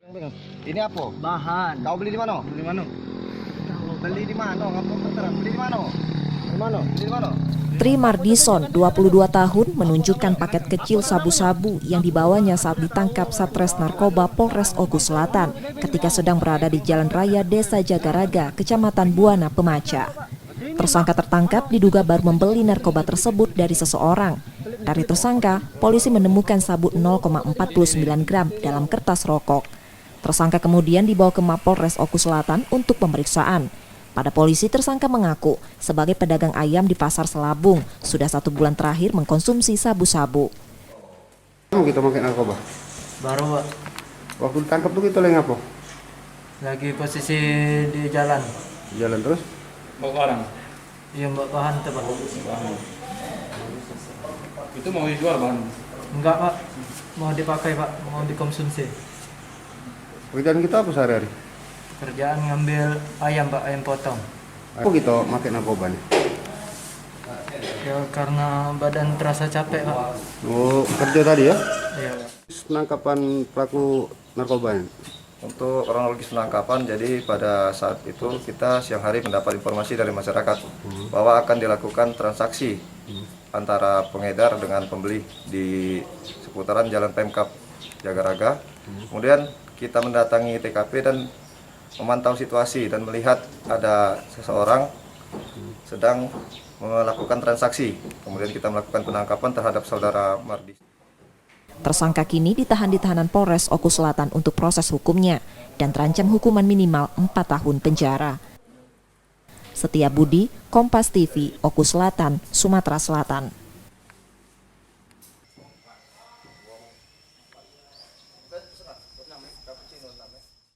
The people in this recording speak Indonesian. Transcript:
Ini apa? Bahan. Kau beli di mana? Beli mana? Beli di mana? Kamu terserah. Beli di mana? Di mana? Beli di mana? Tri Mardison, 22 tahun, menunjukkan paket kecil sabu-sabu yang dibawanya saat ditangkap Satres Narkoba Polres Ogo Selatan ketika sedang berada di Jalan Raya Desa Jagaraga, Kecamatan Buana, Pemaca. Tersangka tertangkap diduga baru membeli narkoba tersebut dari seseorang. Dari tersangka, polisi menemukan sabu 0,49 gram dalam kertas rokok. Tersangka kemudian dibawa ke Mapolres Ogo Selatan untuk pemeriksaan. Pada polisi, tersangka mengaku sebagai pedagang ayam di Pasar Selabung sudah 1 bulan terakhir mengkonsumsi sabu-sabu. Kamu kita makan narkoba? Baru Pak. Waktu ditangkap tuh kita lagi apa? Lagi posisi di jalan. Jalan terus? Bawa barang. Iya mbak bahan tuh Pak. Itu mau dijual bahan. Enggak Pak. Mau dipakai Pak. Mau dikonsumsi. Pekerjaan kita apa sehari-hari? Kerjaan ngambil ayam Pak. Ayam potong. Apa kita makan narkoba nih? Ya karena badan terasa capek Pak. Oh, kerja tadi ya? Iya Pak. Penangkapan pelaku narkoba ini. Untuk kronologis penangkapan, jadi pada saat itu kita siang hari mendapat informasi dari masyarakat bahwa akan dilakukan transaksi antara pengedar dengan pembeli di seputaran Jalan Pemkap Jagaraga. Kemudian kita mendatangi TKP dan memantau situasi dan melihat ada seseorang sedang melakukan transaksi. Kemudian kita melakukan penangkapan terhadap saudara Mardi. Tersangka kini ditahan di tahanan Polres Ogo Selatan untuk proses hukumnya dan terancam hukuman minimal 4 tahun penjara. Setia Budi, Kompas TV, Ogo Selatan, Sumatera Selatan.